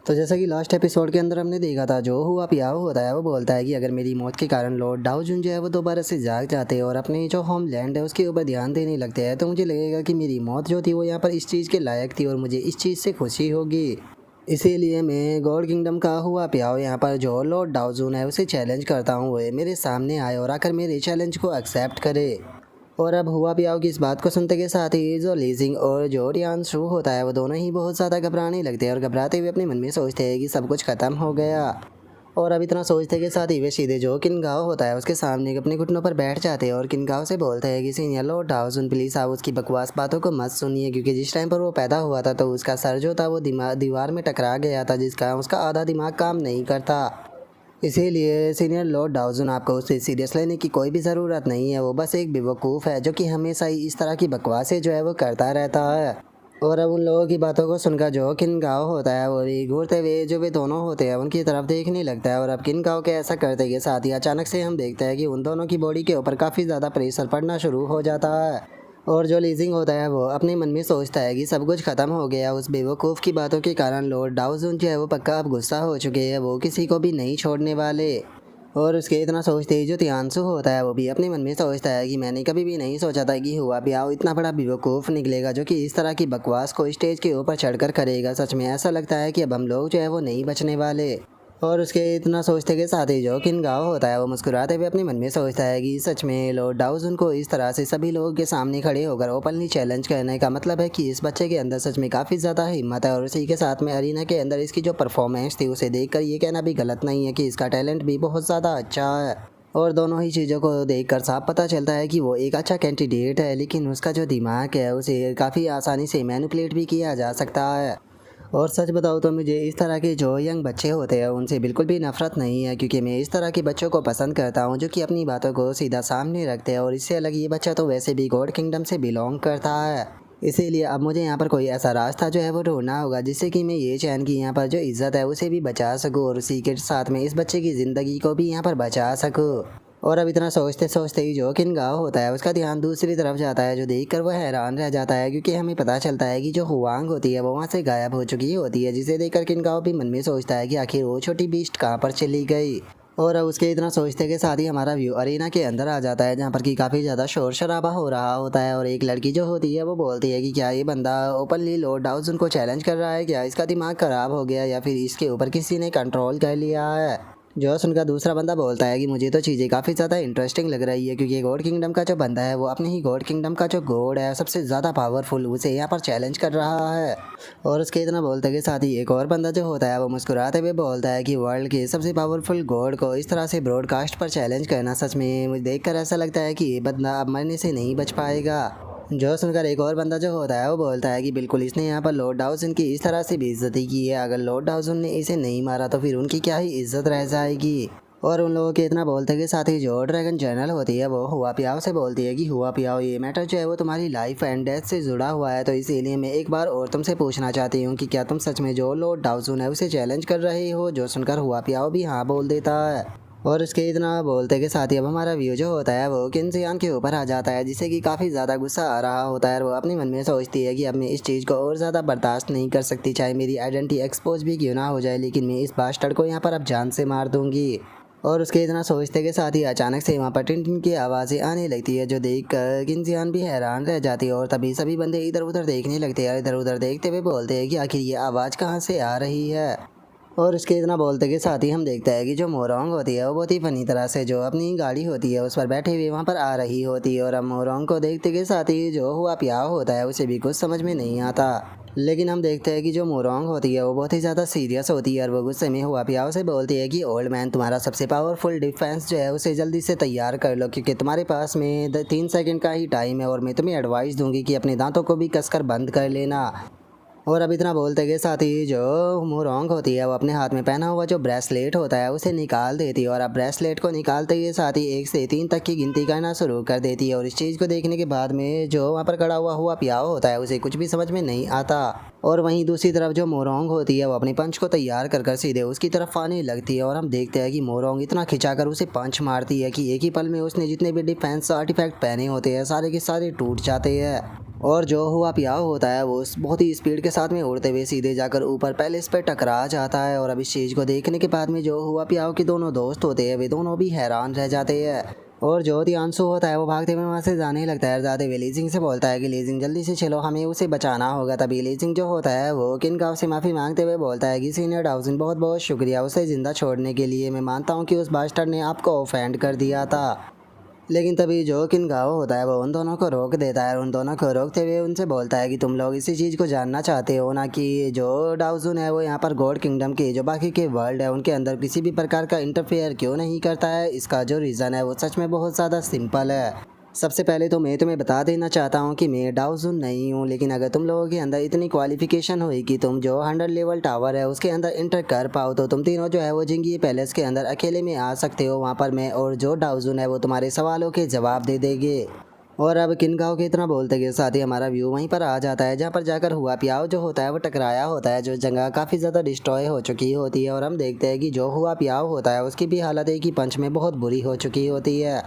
तो जैसा कि लास्ट एपिसोड के अंदर हमने देखा था, जो हुआ पियाओ होता है वो बोलता है कि अगर मेरी मौत के कारण लॉर्ड डाओजुन जो है वो दोबारा से जाग जाते हैं और अपने जो होमलैंड है उसके ऊपर ध्यान देने लगते हैं, तो मुझे लगेगा कि मेरी मौत जो थी वो यहाँ पर इस चीज़ के लायक थी और मुझे इस चीज़ से खुशी होगी। इसीलिए मैं गॉड किंगडम का हुआ पियाओ यहाँ पर जो लॉर्ड डाओजुन है उसे चैलेंज करता हूँ, वो मेरे सामने आए और आकर मेरे चैलेंज को एक्सेप्ट करे। और अब हुआ पियाओ की इस बात को सुनते के साथ ही जो लीजिंग और जो रियांशु होता है वो दोनों ही बहुत ज़्यादा घबराने लगते हैं और घबराते हुए अपने मन में सोचते हैं कि सब कुछ ख़त्म हो गया। और अब इतना सोचते के साथ ही वे सीधे जो किनगाओ होता है उसके सामने अपने घुटनों पर बैठ जाते हैं और किनगाओ से बोलते हैं कि सीनियर लॉर्ड डाओजुन प्लीज़ आप उसकी बकवास बातों को मत सुनिए, क्योंकि जिस टाइम पर वो पैदा हुआ था तो उसका सर जो था वो दीवार में टकरा गया था, जिसका उसका आधा दिमाग काम नहीं करता। इसीलिए सीनियर लॉर्ड डाउजन आपको उसे सीरियस लेने की कोई भी ज़रूरत नहीं है, वो बस एक बेवकूफ़ है जो कि हमेशा ही इस तरह की बकवासें जो है वो करता रहता है। और अब उन लोगों की बातों को सुनकर जो किनगाओ होता है वो भी घूरते हुए जो वे दोनों होते हैं उनकी तरफ देखने लगता है। और अब किनगाओ के ऐसा करते के साथ ही अचानक से हम देखते हैं कि उन दोनों की बॉडी के ऊपर काफ़ी ज़्यादा प्रेशर पड़ना शुरू हो जाता है। और जो लीजिंग होता है वो अपने मन में सोचता है कि सब कुछ ख़त्म हो गया, उस बेवकूफ़ की बातों के कारण लॉर्ड डाउजुन जो है वो पक्का अब गुस्सा हो चुके हैं, वो किसी को भी नहीं छोड़ने वाले। और उसके इतना सोचते ही जो तियांशु होता है वो भी अपने मन में सोचता है कि मैंने कभी भी नहीं सोचा था कि हुआ पियाओ इतना बड़ा बेवकूफ़ निकलेगा जो कि इस तरह की बकवास को स्टेज के ऊपर चढ़कर करेगा। सच में ऐसा लगता है कि अब हम लोग जो है वो नहीं बचने वाले। और उसके इतना सोचते के साथ ही जो किनगाओ होता है वो मुस्कुराते हुए अपने मन में सोचता है कि सच में लॉर्ड डाउजुन को इस तरह से सभी लोगों के सामने खड़े होकर ओपनली चैलेंज करने का मतलब है कि इस बच्चे के अंदर सच में काफ़ी ज़्यादा हिम्मत है। और उसी के साथ में अरीना के अंदर इसकी जो परफॉर्मेंस थी उसे देखकर ये कहना भी गलत नहीं है कि इसका टैलेंट भी बहुत ज़्यादा अच्छा है। और दोनों ही चीज़ों को देखकर साफ पता चलता है कि वो एक अच्छा कैंडिडेट है, लेकिन उसका जो दिमाग है उसे काफ़ी आसानी से मैनिपुलेट भी किया जा सकता है। और सच बताऊँ तो मुझे इस तरह के जो यंग बच्चे होते हैं उनसे बिल्कुल भी नफरत नहीं है, क्योंकि मैं इस तरह के बच्चों को पसंद करता हूँ जो कि अपनी बातों को सीधा सामने रखते हैं। और इससे अलग ये बच्चा तो वैसे भी गॉड किंगडम से बिलोंग करता है। इसीलिए अब मुझे यहाँ पर कोई ऐसा रास्ता जो है वो ढूंढना होगा जिससे कि मैं ये चैन की यहाँ पर जो इज्जत है उसे भी बचा सकूँ और उसी के साथ में इस बच्चे की ज़िंदगी को भी यहाँ पर बचा सकूँ। और अब इतना सोचते सोचते ही जो किनगाओ होता है उसका ध्यान दूसरी तरफ जाता है, जो देखकर वह हैरान रह जाता है, क्योंकि हमें पता चलता है कि जो हुआंग होती है वो वहाँ से गायब हो चुकी होती है, जिसे देखकर किनगाओ भी मन में सोचता है कि आखिर वो छोटी बीस्ट कहाँ पर चली गई। और अब उसके इतना सोचते के साथ ही हमारा व्यू अरीना के अंदर आ जाता है, जहाँ पर कि काफ़ी ज़्यादा शोर शराबा हो रहा होता है। और एक लड़की जो होती है वो बोलती है कि क्या ये बंदा ओपनली लॉर्ड डाउजुन को चैलेंज कर रहा है, क्या इसका दिमाग ख़राब हो गया या फिर इसके ऊपर किसी ने कंट्रोल कर लिया है। जो सुनकर दूसरा बंदा बोलता है कि मुझे तो चीज़ें काफ़ी ज़्यादा इंटरेस्टिंग लग रही है, क्योंकि गॉड किंगडम का जो बंदा है वो अपने ही गॉड किंगडम का जो गॉड है सबसे ज़्यादा पावरफुल उसे यहाँ पर चैलेंज कर रहा है। और उसके इतना बोलते के साथ ही एक और बंदा जो होता है वो मुस्कुराते हुए बोलता है कि वर्ल्ड के सबसे पावरफुल गॉड को इस तरह से ब्रॉडकास्ट पर चैलेंज करना सच में मुझे देखकर ऐसा लगता है कि ये बंदा अब मरने से नहीं बच पाएगा। जो सुनकर एक और बंदा जो होता है वो बोलता है कि बिल्कुल इसने यहाँ पर लॉर्ड डाउजुन की इस तरह से बेइज्जती की है, अगर लॉर्ड डाउजुन ने इसे नहीं मारा तो फिर उनकी क्या ही इज्जत रह जाएगी। और उन लोगों के इतना बोलते के साथ ही जो ड्रैगन जनरल होती है वो हुआ पियाओ से बोलती है कि हुआ पियाओ ये मैटर जो है वो तुम्हारी लाइफ एंड डेथ से जुड़ा हुआ है, तो इसीलिए मैं एक बार और तुमसे पूछना चाहती हूँ कि क्या तुम सच में जो लॉर्ड डाउजुन है उसे चैलेंज कर रहे हो। जो सुनकर हुआ पियाओ भी हाँ बोल देता है। और इसके इतना बोलते के साथ ही अब हमारा व्यू जो होता है वो किनजियान के ऊपर आ जाता है, जिससे कि काफ़ी ज़्यादा गुस्सा आ रहा होता है। और वो अपने मन में सोचती है कि अब मैं इस चीज़ को और ज़्यादा बर्दाश्त नहीं कर सकती, चाहे मेरी आइडेंटिटी एक्सपोज भी क्यों ना हो जाए, लेकिन मैं इस बास्टर्ड को यहाँ पर अब जान से मार दूंगी। और उसके इतना सोचते के साथ ही अचानक से वहाँ पर टिन टिन की आवाज़ें आने लगती है, जो देख कर किनजियान भी हैरान रह जाती है। और तभी सभी बंदे इधर उधर देखने लगते हैं, इधर उधर देखते हुए बोलते हैं कि आखिर ये आवाज़ कहाँ से आ रही है। और उसके इतना बोलते के साथ ही हम देखते हैं कि जो मोरोंग होती है वो बहुत ही फनी तरह से जो अपनी गाड़ी होती है उस पर बैठे हुए वहाँ पर आ रही होती है। और अब मोरोंग को देखते के साथ ही जो हुआ पियाओ होता है उसे भी कुछ समझ में नहीं आता, लेकिन हम देखते हैं कि जो मोरोंग होती है वो बहुत ही ज़्यादा सीरियस होती है। और वो गुस्से में हुआ पियाओ से बोलती है कि ओल्ड मैन तुम्हारा सबसे पावरफुल डिफेंस जो है उसे जल्दी से तैयार कर लो, क्योंकि तुम्हारे पास में 3 सेकंड का ही टाइम है और मैं तुम्हें एडवाइस दूंगी कि अपने दांतों को भी कसकर बंद कर लेना। और अब इतना बोलते के साथ ही जो मोरोंग होती है वो अपने हाथ में पहना हुआ जो ब्रेसलेट होता है उसे निकाल देती है। और अब ब्रेसलेट को निकालते के साथ ही 1 से 3 तक की गिनती करना शुरू कर देती है। और इस चीज़ को देखने के बाद में जो वहाँ पर खड़ा हुआ पियाओ होता है उसे कुछ भी समझ में नहीं आता। और वहीं दूसरी तरफ जो मोरोंग होती है वो अपने पंच को तैयार कर कर सीधे उसकी तरफ आने लगती है। और हम देखते हैं कि मोरोंग इतना खिंचाकर उसे पंच मारती है कि एक ही पल में उसने जितने भी डिफेंस आर्टिफैक्ट पहने होते हैं सारे के सारे टूट जाते हैं। और जो हुआ पियाव होता है वो बहुत ही स्पीड के साथ में उड़ते हुए सीधे जाकर ऊपर पैलेस पे टकरा जाता है। और अब इस चीज़ को देखने के बाद में जो हुआ पियाव के दोनों दोस्त होते हैं वे दोनों भी हैरान रह जाते हैं। और जो दियांशु होता है वो भागते हुए वहाँ से जाने लगता है, जाते हुए लीजिंग से बोलता है कि लीजिंग जल्दी से चलो, हमें उसे बचाना होगा। तभी लीजिंग जो होता है वो किनगाव से माफ़ी मांगते हुए बोलता है कि सीनियर डाउजिन बहुत बहुत शुक्रिया उसे ज़िंदा छोड़ने के लिए। मैं मानता हूँ कि उस बास्टर्ड ने आपको ऑफेंड कर दिया था। लेकिन तभी जो किनगाओ होता है वो उन दोनों को रोक देता है और उन दोनों को रोकते हुए उनसे बोलता है कि तुम लोग इसी चीज़ को जानना चाहते हो ना कि जो डाउजुन है वो यहाँ पर गॉड किंगडम के जो बाकी के वर्ल्ड है उनके अंदर किसी भी प्रकार का इंटरफेयर क्यों नहीं करता है। इसका जो रीज़न है वो सच में बहुत ज़्यादा सिंपल है। सबसे पहले तो मैं तुम्हें बता देना चाहता हूँ कि मैं डाउजुन नहीं हूँ, लेकिन अगर तुम लोगों के अंदर इतनी क्वालिफिकेशन हुई कि तुम जो 100 लेवल टावर है उसके अंदर इंटर कर पाओ तो तुम तीनों जो है वो जिंगी पैलेस के अंदर अकेले में आ सकते हो। वहाँ पर मैं और जो डाउजुन है वो तुम्हारे सवालों के जवाब दे देंगे। और अब किनगाओ के इतना बोलते के साथ ही हमारा व्यू वहीं पर आ जाता है जहाँ पर जाकर हुआ पियाओ जो होता है वो टकराया होता है, जो जगह काफ़ी ज़्यादा डिस्ट्रॉय हो चुकी होती है। और हम देखते हैं कि जो हुआ पियाओ होता है उसकी भी हालत एक ही पंच में बहुत बुरी हो चुकी होती है।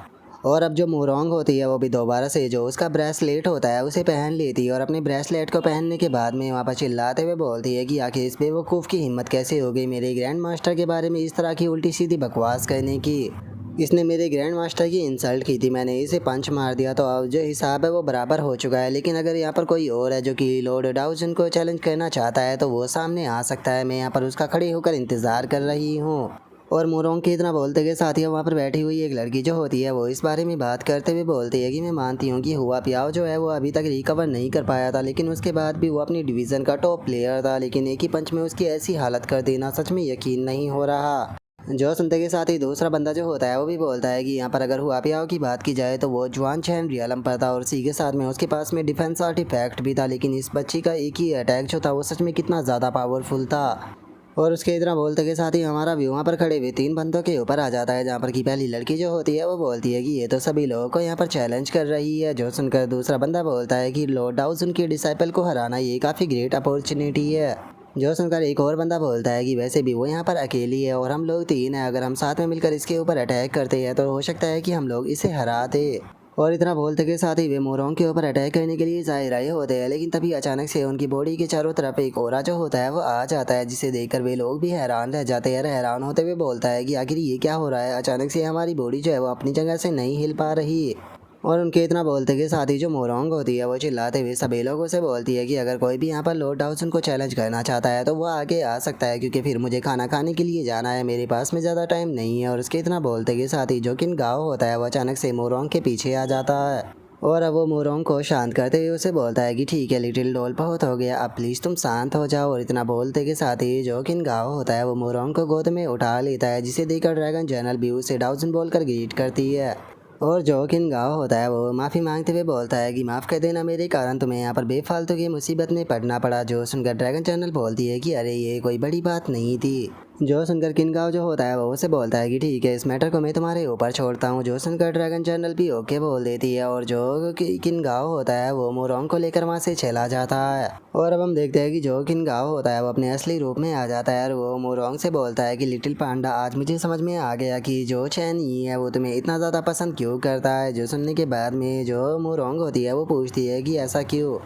और अब जो मोरोंग होती है वो भी दोबारा से जो उसका ब्रेसलेट होता है उसे पहन लेती है और अपने ब्रेसलेट को पहनने के बाद में वहाँ पर चिल्लाते हुए बोलती है कि आखिर इस बेवकूफ़ की हिम्मत कैसे हो गई मेरे ग्रैंड मास्टर के बारे में इस तरह की उल्टी सीधी बकवास करने की। इसने मेरे ग्रैंड मास्टर की इंसल्ट की थी, मैंने इसे पंच मार दिया तो अब जो हिसाब है वो बराबर हो चुका है। लेकिन अगर यहाँ पर कोई और है जो कि लॉर्ड डाउजन को चैलेंज करना चाहता है तो वो सामने आ सकता है, मैं यहाँ पर उसका खड़ी होकर इंतज़ार कर रही हूँ। और मोरोंग के इतना बोलते के साथ ही वहाँ पर बैठी हुई एक लड़की जो होती है वो इस बारे में बात करते हुए बोलती है कि मैं मानती हूँ कि हुआ पियाओ जो है वो अभी तक रिकवर नहीं कर पाया था, लेकिन उसके बाद भी वो अपनी डिवीज़न का टॉप प्लेयर था। लेकिन एक ही पंच में उसकी ऐसी हालत कर देना सच में यकीन नहीं हो रहा। जो सुनते के साथ ही दूसरा बंदा जो होता है वो भी बोलता है कि यहाँ पर अगर हुआ पियाओ की बात की जाए तो वो जुआन चैन रियलम पर था और इसी के साथ में उसके पास में डिफेंस आर्टिफैक्ट भी था। लेकिन इस बच्ची का एक ही अटैक जो था वो सच में कितना ज़्यादा पावरफुल था। और उसके इतना बोलते के साथ ही हमारा व्यू वहाँ पर खड़े हुए तीन बंदों के ऊपर आ जाता है, जहाँ पर की पहली लड़की जो होती है वो बोलती है कि ये तो सभी लोगों को यहाँ पर चैलेंज कर रही है। जो सुनकर दूसरा बंदा बोलता है कि लॉर्ड डाउजन के डिसाइपल को हराना ये काफ़ी ग्रेट अपॉर्चुनिटी है। जो सुनकर एक और बंदा बोलता है कि वैसे भी वो यहाँ पर अकेली है और हम लोग तीन हैं, अगर हम साथ में मिलकर इसके ऊपर अटैक करते हैं तो हो सकता है कि हम लोग इसे हरा दे। और इतना बोलते के साथ ही वे मोरोंग के ऊपर अटैक करने के लिए जा रहे होते हैं, लेकिन तभी अचानक से उनकी बॉडी के चारों तरफ एक ओरा जो होता है वो आ जाता है, जिसे देखकर वे लोग भी हैरान रह जाते हैं। हैरान होते हुए बोलता है कि आखिर ये क्या हो रहा है, अचानक से हमारी बॉडी जो है वो अपनी जगह से नहीं हिल पा रही। और उनके इतना बोलते के साथ ही जो मोरोंग होती है वो चिल्लाते हुए सभी लोगों से बोलती है कि अगर कोई भी यहाँ पर लॉर्ड डाउजन को चैलेंज करना चाहता है तो वो आगे आ सकता है, क्योंकि फिर मुझे खाना खाने के लिए जाना है, मेरे पास में ज़्यादा टाइम नहीं है। और उसके इतना बोलते के साथ ही जो किनगाओ होता है वो अचानक से मोरोंग के पीछे आ जाता है और अब वो मोरोंग को शांत करते हुए उसे बोलता है कि ठीक है लिटिल डॉल, बहुत हो गया, अब प्लीज़ तुम शांत हो जाओ। और इतना बोलते के साथ ही जो किनगाओ होता है वो मोरोंग को गोद में उठा लेता है, जिसे देखकर ड्रैगन जनरल भी उसे डाउजन बोलकर ग्रीट करती है। और जो किनगाओ होता है वो माफ़ी मांगते हुए बोलता है कि माफ़ कर देना, मेरे कारण तुम्हें यहाँ पर बेफालतू की मुसीबत में पड़ना पड़ा। जो सुनकर ड्रैगन चैनल बोलती है कि अरे ये कोई बड़ी बात नहीं थी। जो सुनकर किनगाओ जो होता है वो उसे बोलता है कि ठीक है, इस मैटर को मैं तुम्हारे ऊपर छोड़ता हूँ। जो सुनकर ड्रैगन चैनल भी ओके बोल देती है और जो किनगाओ होता है वो मोरोंग को लेकर वहाँ से चला जाता है। और अब हम देखते हैं कि जो किनगाओ होता है वो अपने असली रूप में आ जाता है और वो मोरोंग से बोलता है कि लिटिल पांडा, आज मुझे समझ में आ गया कि जो चैन ही है वो तुम्हें इतना ज़्यादा पसंद क्यों करता है। जो सुनने के बाद में जो मोरोंग होती है वो पूछती है कि ऐसा क्यों।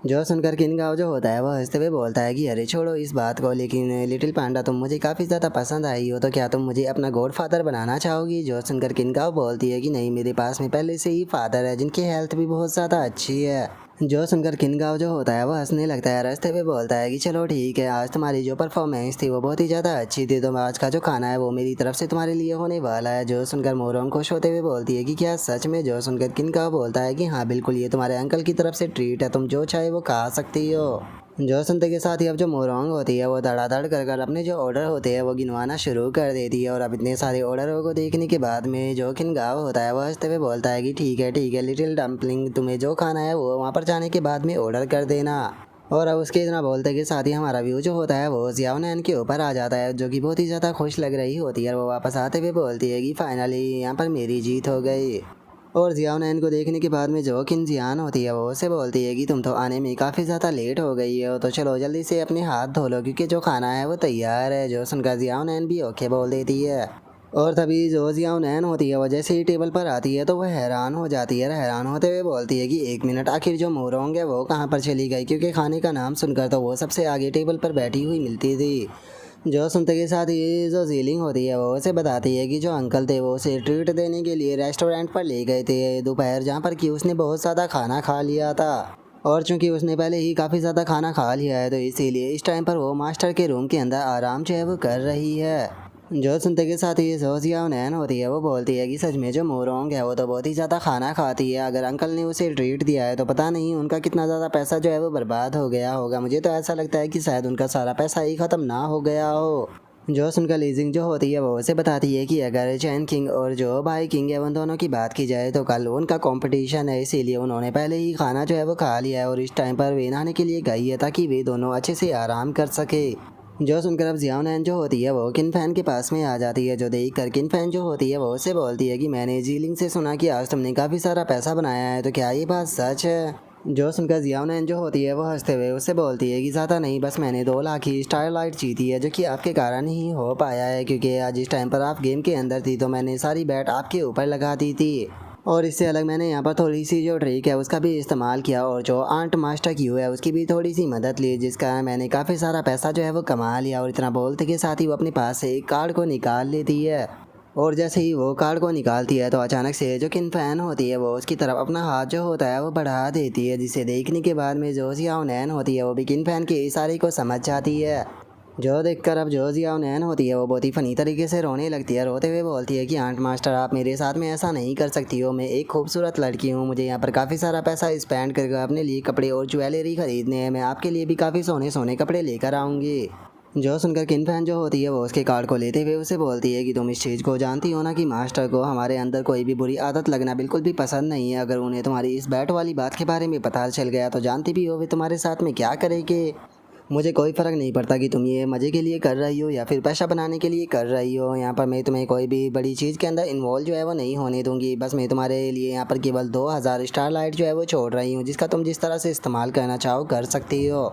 जो सुनकर किनगाओ जो होता है वह हंसते हुए बोलता है कि अरे छोड़ो इस बात को, लेकिन लिटिल पांडा तुम मुझे काफ़ी ज़्यादा पसंद आई हो, तो क्या तुम मुझे अपना गॉड फादर बनाना चाहोगी। जो सुनकर किनगाओ बोलती है कि नहीं, मेरे पास में पहले से ही फादर है जिनकी हेल्थ भी बहुत ज़्यादा अच्छी है। जो सुनकर किनगाओ जो होता है वह हंसने लगता है, हंसते हुए बोलता है कि चलो ठीक है, आज तुम्हारी जो परफॉर्मेंस थी वो बहुत ही ज़्यादा अच्छी थी, तो आज का जो खाना है वो मेरी तरफ से तुम्हारे लिए होने वाला है। जो सुनकर मोरोंग खुश होते हुए बोलती है कि क्या सच में। जो सुनकर किनगाओ बोलता है कि हाँ बिल्कुल, ये तुम्हारे अंकल की तरफ से ट्रीट है, तुम जो चाहे वो खा सकती हो। जो सुनते के साथ ही अब जो मोरोंग होती है वो धड़ाधड़ कर अपने जो ऑर्डर होते हैं वो गिनवाना शुरू कर देती है। और अब इतने सारे ऑर्डरों को देखने के बाद में जो किनगाओ होता है वह हंसते हुए बोलता है कि ठीक है लिटिल डम्पलिंग, तुम्हें जो खाना है वो वहाँ पर जाने के बाद में ऑर्डर कर देना। और अब उसके इतना बोलते के साथ ही हमारा व्यू जो होता है वो जियाओनैन के ऊपर आ जाता है, जो कि बहुत ही ज़्यादा खुश लग रही होती है। और वो वापस आते हुए बोलती है कि फाइनली यहाँ पर मेरी जीत हो गई। और जियाओनैन को देखने के बाद में जो किन जियान होती है वो उसे बोलती है कि तुम तो आने में काफ़ी ज़्यादा लेट हो गई हो, तो चलो जल्दी से अपने हाथ धो लो क्योंकि जो खाना है वो तैयार है। जो सुनकर जियाओनैन भी ओके बोल देती है। और तभी जो जियाओ नैन होती है वो जैसे ही टेबल पर आती है तो वह हैरान हो जाती है। हैरान होते हुए बोलती है कि एक मिनट, आखिर जो मोरोंग है वो कहाँ पर चली गई, क्योंकि खाने का नाम सुनकर तो वो सबसे आगे टेबल पर बैठी हुई मिलती थी। जो सुनते के साथ ही जो जीलिंग होती है वो उसे बताती है कि जो अंकल थे वो उसे ट्रीट देने के लिए रेस्टोरेंट पर ले गए थे दोपहर, जहाँ पर कि उसने बहुत ज़्यादा खाना खा लिया था। और चूंकि उसने पहले ही काफ़ी ज़्यादा खाना खा लिया है तो इसीलिए इस टाइम पर वो मास्टर के रूम के अंदर आराम जो है वो कर रही है। जो सुनते के साथ ही जोजिया नैन होती है वो बोलती है कि सच में जो मोरोंग है वो तो बहुत ही ज़्यादा खाना खाती है। अगर अंकल ने उसे ट्रीट दिया है तो पता नहीं उनका कितना ज़्यादा पैसा जो है वो बर्बाद हो गया होगा। मुझे तो ऐसा लगता है कि शायद उनका सारा पैसा ही ख़त्म ना हो गया हो। जो सुनकर लीजिंग जो होती है वो उसे बताती है कि अगर चैन किंग और जो भाई किंग है उन दोनों की बात की जाए तो कल उनका कंपटीशन है, इसीलिए उन्होंने पहले ही खाना जो है वो खा लिया है और इस टाइम पर वे नहाने के लिए गई है ताकि वे दोनों अच्छे से आराम कर सके। जो सुनकर अब जियाओ नैन जो होती है वो किन फैन के पास में आ जाती है। जो देख कर किन फैन जो होती है वो उससे बोलती है कि मैंने जीलिंग से सुना कि आज तुमने काफ़ी सारा पैसा बनाया है, तो क्या ये बात सच है। जो सुनकर जियाओ नैन जो होती है वो हंसते हुए उससे बोलती है कि ज़्यादा नहीं, बस मैंने 2 लाख ही स्टारलाइट जीती है, जो कि आपके कारण ही हो पाया है, क्योंकि आज इस टाइम पर आप गेम के अंदर थी तो मैंने सारी बैट आपके ऊपर लगा दी थी। और इससे अलग मैंने यहाँ पर थोड़ी सी जो ट्रिक है उसका भी इस्तेमाल किया और जो आंट मास्टर क्यू है उसकी भी थोड़ी सी मदद ली, जिसका मैंने काफ़ी सारा पैसा जो है वो कमा लिया। और इतना बोलते के साथ ही वो अपने पास से एक कार्ड को निकाल लेती है। और जैसे ही वो कार्ड को निकालती है तो अचानक से जो किन फैन होती है वो उसकी तरफ अपना हाथ जो होता है वो बढ़ा देती है, जिसे देखने के बाद में जो जियाओ नैन होती है वो भी किन फैन के इशारे को समझ जाती है। जो देखकर अब जो जियाओ नैन होती है वो बहुत ही फनी तरीके से रोने लगती है। रोते हुए बोलती है कि आंट मास्टर, आप मेरे साथ में ऐसा नहीं कर सकती हो, मैं एक खूबसूरत लड़की हूँ, मुझे यहाँ पर काफ़ी सारा पैसा स्पेंड करके अपने लिए कपड़े और ज्वेलरी खरीदने हैं, मैं आपके लिए भी काफ़ी सोने सोने कपड़े लेकर आऊँगी। जो सुनकर किन फैन जो होती है वो उसके कार्ड को लेते हुए उसे बोलती है कि तुम इस चीज़ को जानती हो ना कि मास्टर को हमारे अंदर कोई भी बुरी आदत लगना बिल्कुल भी पसंद नहीं है। अगर उन्हें तुम्हारी इस बैट वाली बात के बारे में पता चल गया तो जानती भी हो वे तुम्हारे साथ में क्या करेंगे। मुझे कोई फ़र्क नहीं पड़ता कि तुम ये मज़े के लिए कर रही हो या फिर पैसा बनाने के लिए कर रही हो, यहाँ पर मैं तुम्हें कोई भी बड़ी चीज़ के अंदर इन्वॉल्व जो है वो नहीं होने दूंगी। बस मैं तुम्हारे लिए यहाँ पर केवल 2000 स्टारलाइट जो है वो छोड़ रही हूँ, जिसका तुम जिस तरह से इस्तेमाल करना चाहो कर सकती हो।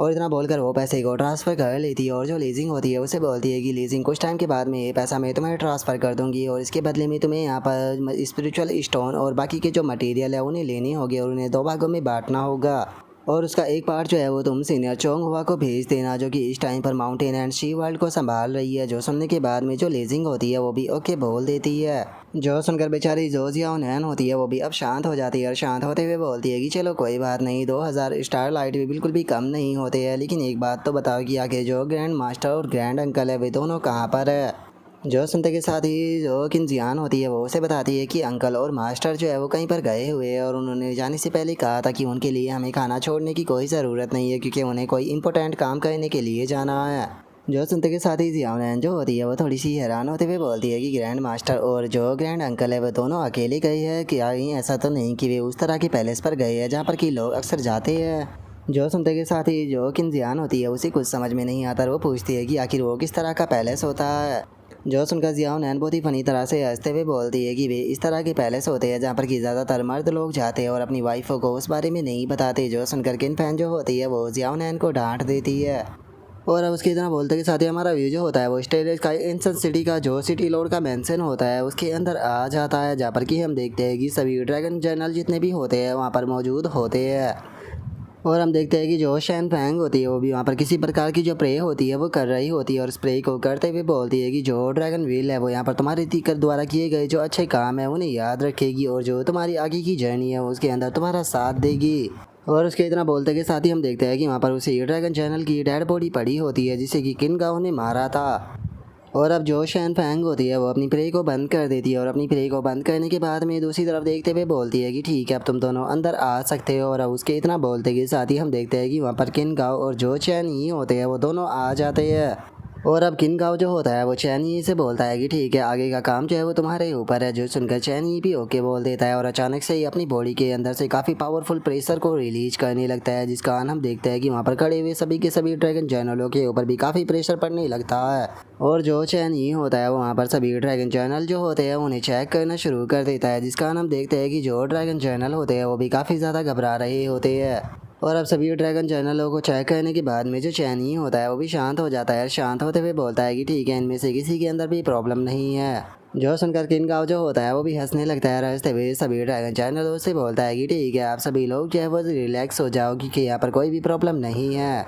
और इतना बोलकर वो पैसे को ट्रांसफ़र कर लेती है। और जो लीजिंग होती है उसे बोलती है कि लीजिंग कुछ टाइम के बाद में ये पैसा मैं तुम्हें ट्रांसफ़र कर दूंगी और इसके बदले में तुम्हें यहाँ पर स्पिरिचुअल स्टोन और बाकी के जो मटेरियल है उन्हें लेने होंगे और उन्हें 2 भागों में बांटना होगा। और उसका एक पार्ट जो है वो तुम सीनियर चोंग हुआ को भेज देना, जो कि इस टाइम पर माउंटेन एंड शी वर्ल्ड को संभाल रही है। जो सुनने के बाद में जो लेजिंग होती है वो भी ओके बोल देती है। जो सुनकर बेचारी जो जियाओ नैन होती है वो भी अब शांत हो जाती है और शांत होते हुए बोलती है कि चलो कोई बात नहीं, 2000 स्टार लाइट भी बिल्कुल भी कम नहीं होते हैं, लेकिन एक बात तो बताओ कि आखिर जो ग्रैंड मास्टर और ग्रैंड अंकल है वे दोनों कहाँ पर है। जो सुनते के साथ ही जो किनजियान होती है वो उसे बताती है कि अंकल और मास्टर जो है वो कहीं पर गए हुए हैं और उन्होंने जाने से पहले कहा था कि उनके लिए हमें खाना छोड़ने की कोई ज़रूरत नहीं है, क्योंकि उन्हें कोई इंपॉर्टेंट काम करने के लिए जाना है। जो सुनते के साथ ही जियान जो होती है वो थोड़ी सी हैरान होते हुए बोलती है कि ग्रैंड मास्टर और जो ग्रैंड अंकल है वो दोनों अकेले गए हैं, कि कहीं ऐसा तो नहीं कि वे उस तरह के पैलेस पर गए हैं जहाँ पर कि लोग अक्सर जाते हैं। जो सुनते के साथ ही जो किनजियान होती है उसे कुछ समझ में नहीं आता और वो पूछती है कि आखिर वो किस तरह का पैलेस होता है। जो सुनकर जियाओ नैन बहुत ही फनी तरह से हंसते हुए बोलती है कि वे इस तरह के पैलेस होते हैं जहाँ पर कि ज़्यादातर मर्द लोग जाते हैं और अपनी वाइफों को उस बारे में नहीं बताते। जो सुनकर किन फैन जो होती है वो जियाओ नैन को डांट देती है। और अब उसके इतना बोलते के साथ ही हमारा व्यू जो होता है वो स्टेज का इंसन सिटी का जो सिटी लॉर्ड का मेंशन होता है उसके अंदर आ जाता है, जहाँ पर कि हम देखते हैं कि सभी ड्रैगन जर्नल जितने भी होते हैं वहाँ पर मौजूद होते हैं। और हम देखते हैं कि जो शैन फैंग होती है वो भी वहाँ पर किसी प्रकार की जो प्रे होती है वो कर रही होती है और स्प्रे को करते हुए बोलती है कि जो ड्रैगन व्हील है वो यहाँ पर तुम्हारे तीकर द्वारा किए गए जो अच्छे काम है उन्हें याद रखेगी और जो तुम्हारी आगे की जर्नी है उसके अंदर तुम्हारा साथ देगी। और उसके इतना बोलते के साथ ही हम देखते हैं कि वहाँ पर उसे ड्रैगन चैनल की डेड बॉडी पड़ी होती है जिसे कि किन गाँव ने मारा था। और अब जो शैन फैंग होती है वो अपनी प्रे को बंद कर देती है और अपनी प्रे को बंद करने के बाद में दूसरी तरफ देखते हुए बोलती है कि ठीक है अब तुम दोनों अंदर आ सकते हो। और अब उसके इतना बोलते के साथ ही हम देखते हैं कि वहाँ पर किन गाँव और जो चैन ही होते हैं वो दोनों आ जाते हैं। और अब किन गाँव जो होता है वो चैनी से बोलता है कि ठीक है आगे का काम जो है वो तुम्हारे ऊपर है। जो सुनकर चैनी भी ओके बोल देता है और अचानक से ही अपनी बॉडी के अंदर से काफ़ी पावरफुल प्रेशर को रिलीज करने लगता है, जिसका हम देखते हैं कि वहाँ पर खड़े हुए सभी के सभी ड्रैगन जर्नलों के ऊपर भी काफ़ी प्रेशर पड़ने लगता है। और जो चैनी होता है वहाँ पर सभी ड्रैगन जर्नल जो होते हैं उन्हें चेक करना शुरू कर देता है, जिसका हम देखते हैं कि जो ड्रैगन जर्नल होते हैं वो भी काफ़ी ज़्यादा घबरा रहे होते हैं। और अब सभी ड्रैगन चैनलों को चेक करने के बाद में जो चैनी होता है वो भी शांत हो जाता है। शांत होते हुए बोलता है कि ठीक है, इनमें से किसी के अंदर भी प्रॉब्लम नहीं है। जो सुनकर किनगाओ जो होता है वो भी हंसने लगता है। हंसते हुए सभी ड्रैगन चैनलों से बोलता है कि ठीक है, आप सभी लोग जो है वो रिलैक्स हो जाओ कि यहाँ पर कोई भी प्रॉब्लम नहीं है।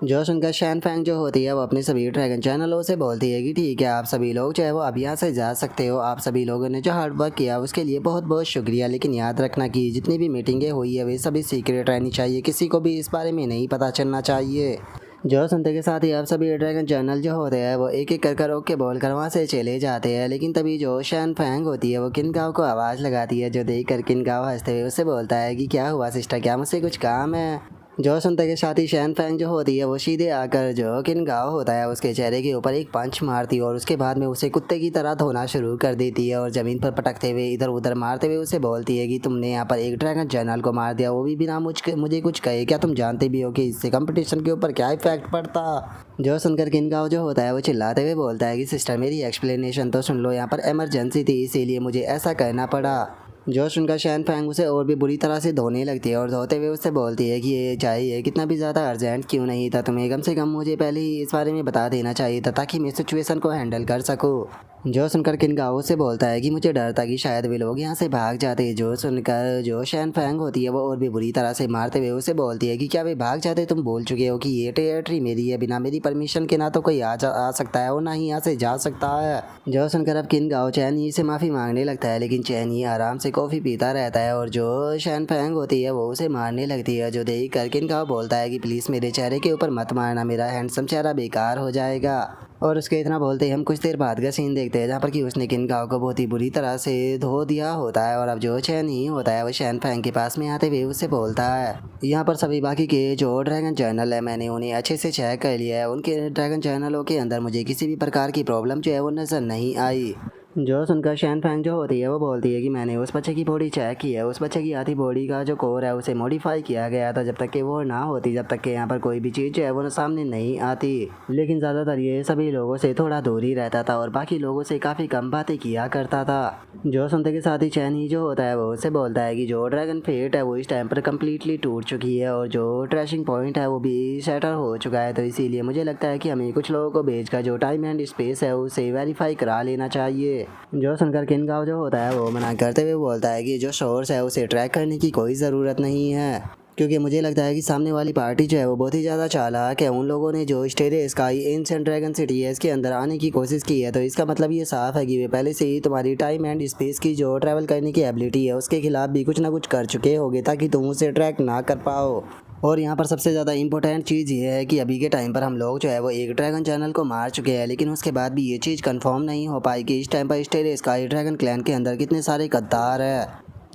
जो सुनकर शैन फैंग जो होती है वो अपने सभी ड्रैगन चैनलों से बोलती है कि ठीक है, आप सभी लोग जो है वो अब यहाँ से जा सकते हो। आप सभी लोगों ने जो हार्ड वर्क किया उसके लिए बहुत बहुत शुक्रिया, लेकिन याद रखना कि जितनी भी मीटिंगें हुई है वे सभी सीक्रेट रहनी चाहिए, किसी को भी इस बारे में नहीं पता चलना चाहिए। जो सुनते के साथ ही आप सभी ड्रैगन चैनल जो होते हैं वो एक एक कर रोक के बोल कर वहाँ से चले जाते हैं। लेकिन तभी जो शैन फैंग होती है वो किनगाओ को आवाज़ लगाती है, जो देख कर किनगाओ हंसते हुए उससे बोलता है कि क्या हुआ सिस्टर, क्या मुझसे कुछ काम है। जो सुनते के साथ ही शैन फैंग जो होती है वो सीधे आकर जो किनगाओ होता है उसके चेहरे के ऊपर एक पंच मारती है और उसके बाद में उसे कुत्ते की तरह धोना शुरू कर देती है और ज़मीन पर पटकते हुए इधर उधर मारते हुए उसे बोलती है कि तुमने यहाँ पर एक ड्रैगन चैनल को मार दिया, वो भी बिना मुझे कुछ कहे। क्या तुम जानते भी हो कि इससे कंपटीशन के ऊपर क्या इफेक्ट पड़ता। जो सुनकर किनगाओ जो होता है वो चिल्लाते हुए बोलता है कि सिस्टर, मेरी एक्सप्लेनेशन तो सुन लो, यहाँ पर इमरजेंसी थी इसीलिए मुझे ऐसा करना पड़ा। जो सुनकर शैन फैंग उसे और भी बुरी तरह से धोने लगती है और धोते हुए उससे बोलती है कि ये चाहिए कितना भी ज़्यादा अर्जेंट क्यों नहीं था, तुम्हें कम से कम मुझे पहले ही इस बारे में बता देना चाहिए था ताकि मैं सिचुएशन को हैंडल कर सकूँ। जो सुनकर किनगाओ से बोलता है कि मुझे डर था कि शायद वे लोग यहाँ से भाग जाते। जो सुनकर जो शैन फैंग होती है वो और भी बुरी तरह से मारते हुए उसे बोलती है कि क्या वे भाग जाते, तुम भूल चुके हो कि ये टेरिटरी मेरी है, बिना मेरी परमिशन के ना तो कोई आ सकता है और ना ही यहाँ से जा सकता है। जो सुनकर अब किनगाओ चैनी से माफ़ी मांगने लगता है, लेकिन चैनी आराम से कॉफ़ी पीता रहता है और जो शैन फैंग होती है वो उसे मारने लगती है। जो देख कर किनगाओ बोलता है कि प्लीज़ मेरे चेहरे के ऊपर मत मारना, मेरा हैंडसम चेहरा बेकार हो जाएगा। और उसके इतना बोलते ही हम कुछ देर बाद का सीन देखते हैं जहाँ पर कि उसने किनगाओ को बहुत ही बुरी तरह से धो दिया होता है। और अब जो चैन ही होता है वो शैन फैंग के पास में आते हुए उससे बोलता है, यहाँ पर सभी बाकी के जो ड्रैगन चैनल है मैंने उन्हें अच्छे से चेक कर लिया है, उनके ड्रैगन चैनलों के अंदर मुझे किसी भी प्रकार की प्रॉब्लम जो है वो नज़र नहीं आई। जो सुनकर शैन फैंग जो होती है वो बोलती है कि मैंने उस बच्चे की बॉडी चेक की है, उस बच्चे की आधी बॉडी का जो कोर है उसे मॉडिफाई किया गया था जब तक कि वो ना होती, जब तक कि यहाँ पर कोई भी चीज़ जो है वो सामने नहीं आती। लेकिन ज़्यादातर ये सभी लोगों से थोड़ा दूर ही रहता था और बाकी लोगों से काफ़ी कम बातें किया करता था। जो सुनते के साथ ही चैन ही जो होता है वो उससे बोलता है कि जो ड्रैगन फेट है वो इस टाइम पर कम्प्लीटली टूट चुकी है और जो ट्रैशिंग पॉइंट है वो भी सेटल हो चुका है, तो इसीलिए मुझे लगता है कि हमें कुछ लोगों को भेजकर जो टाइम एंड स्पेस है उसे वेरीफाई करा लेना चाहिए। जो सुनकर किनगाओ जो होता है वो मना करते हुए बोलता है कि जो सोर्स है उसे ट्रैक करने की कोई ज़रूरत नहीं है, क्योंकि मुझे लगता है कि सामने वाली पार्टी जो है वो बहुत ही ज़्यादा चालाक है। उन लोगों ने जो स्टेरे स्काई एंशिएंट ड्रैगन सिटी है इसके अंदर आने की कोशिश की है, तो इसका मतलब ये साफ है कि वे पहले से ही तुम्हारी टाइम एंड स्पेस की जो ट्रैवल करने की एबिलिटी है उसके खिलाफ भी कुछ ना कुछ कर चुके होगे ताकि तुम उसे ट्रैक ना कर पाओ। और यहाँ पर सबसे ज़्यादा इंपॉर्टेंट चीज़ ये है कि अभी के टाइम पर हम लोग जो है वो एक ड्रैगन चैनल को मार चुके हैं, लेकिन उसके बाद भी ये चीज़ कंफर्म नहीं हो पाई कि इस टाइम पर स्टेरे स्काई ड्रैगन क्लैन के अंदर कितने सारे गद्दार है।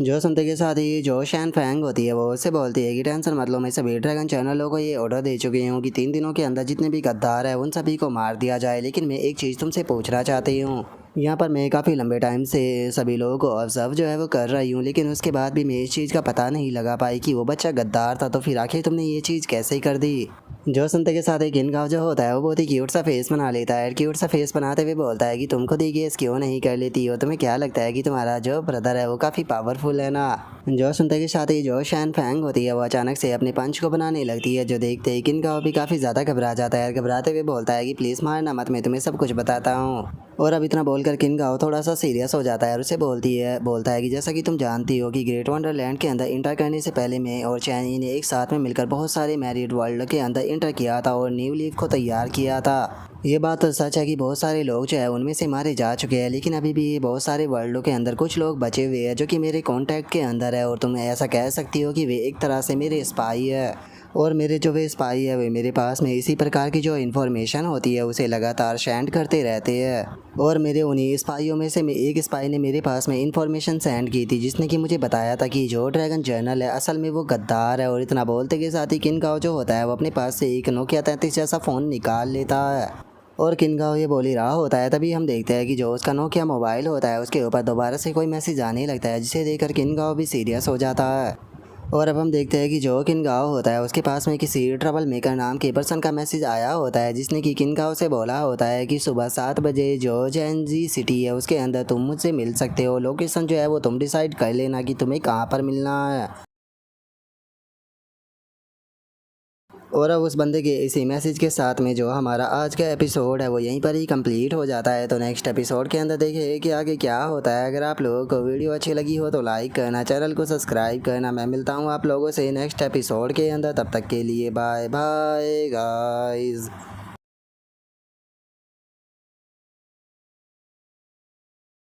जो सुनते के साथ ही जो शैन फैंग होती है वो उससे बोलती है कि टेंशन मत लो, मैं सभी ड्रैगन चैनलों को ये ऑर्डर दे चुकी हूँ कि 3 दिनों के अंदर जितने भी गद्दार है उन सभी को मार दिया जाए। लेकिन मैं एक चीज़ तुमसे पूछना चाहती हूँ, यहाँ पर मैं काफ़ी लंबे टाइम से सभी लोगों को ऑब्जर्व जो है वो कर रही हूँ, लेकिन उसके बाद भी मैं इस चीज़ का पता नहीं लगा पाई कि वो बच्चा गद्दार था, तो फिर आखिर तुमने ये चीज़ कैसे कर दी। जो सुनते के साथ ही किनगाओ जो होता है वो बहुत ही क्यूट सा फेस बना लेता है। क्यूट सा फेस बनाते हुए बोलता है कि तुम खुद ही गेस क्यों नहीं कर लेती हो, तुम्हें क्या लगता है कि तुम्हारा जो ब्रदर है वो काफ़ी पावरफुल है ना। जो सुनते के साथ ही जो शैन फैंग होती है वो अचानक से अपने पंच को बनाने लगती है, जो देखते ही किनगाओ भी काफ़ी ज़्यादा घबरा जाता है। घबराते हुए बोलता है कि प्लीज़ मारना मत, मैं तुम्हें सब कुछ बताता हूँ। और अब इतना बोलकर किनगाओ थोड़ा सा सीरियस हो जाता है और उसे बोलता है कि जैसा कि तुम जानती हो कि ग्रेट वंडरलैंड के अंदर इंटर करने से पहले मैं और चैनी ने एक साथ में मिलकर बहुत सारे मैरिड वर्ल्ड के अंदर इंटर किया था और न्यू लीफ को तैयार किया था। ये बात तो सच है कि बहुत सारे लोग जो है उनमें से मारे जा चुके हैं, लेकिन अभी भी बहुत सारे वर्ल्डों के अंदर कुछ लोग बचे हुए हैं जो कि मेरे कांटेक्ट के अंदर है, और तुम ऐसा कह सकती हो कि वे एक तरह से मेरे स्पाई है। और मेरे जो वे स्पाई है वे मेरे पास में इसी प्रकार की जो इन्फॉर्मेशन होती है उसे लगातार सेंड करते रहते हैं। और मेरे उन्हीं स्पाइयों में से एक स्पाई ने मेरे पास में इन्फॉर्मेशन सेंड की थी जिसने कि मुझे बताया था कि जो ड्रैगन जर्नल है असल में वो गद्दार है। और इतना बोलते के साथ ही किनगाओ जो होता है वो अपने पास से एक नोकिया 33 जैसा फ़ोन निकाल लेता है। और किनगाओ ये बोल ही रहा होता है, तभी हम देखते हैं कि जो उसका नोकिया मोबाइल होता है उसके ऊपर दोबारा से कोई मैसेज आने लगता है, जिसे देखकर किनगाओ भी सीरियस हो जाता है। और अब हम देखते हैं कि जो किनगाओ होता है उसके पास में किसी ट्रबल मेकर नाम के पर्सन का मैसेज आया होता है, जिसने कि किनगाओ से बोला होता है कि सुबह 7 बजे जो जेनजी सिटी है उसके अंदर तुम मुझसे मिल सकते हो। लोकेशन जो है वो तुम डिसाइड कर लेना कि तुम्हें कहाँ पर मिलना है। और अब उस बंदे के इसी मैसेज के साथ में जो हमारा आज का एपिसोड है वो यहीं पर ही कंप्लीट हो जाता है। तो नेक्स्ट एपिसोड के अंदर देखिए कि आगे क्या होता है। अगर आप लोगों को वीडियो अच्छी लगी हो तो लाइक करना, चैनल को सब्सक्राइब करना। मैं मिलता हूँ आप लोगों से नेक्स्ट एपिसोड के अंदर, तब तक के लिए बाय बाय गाइस।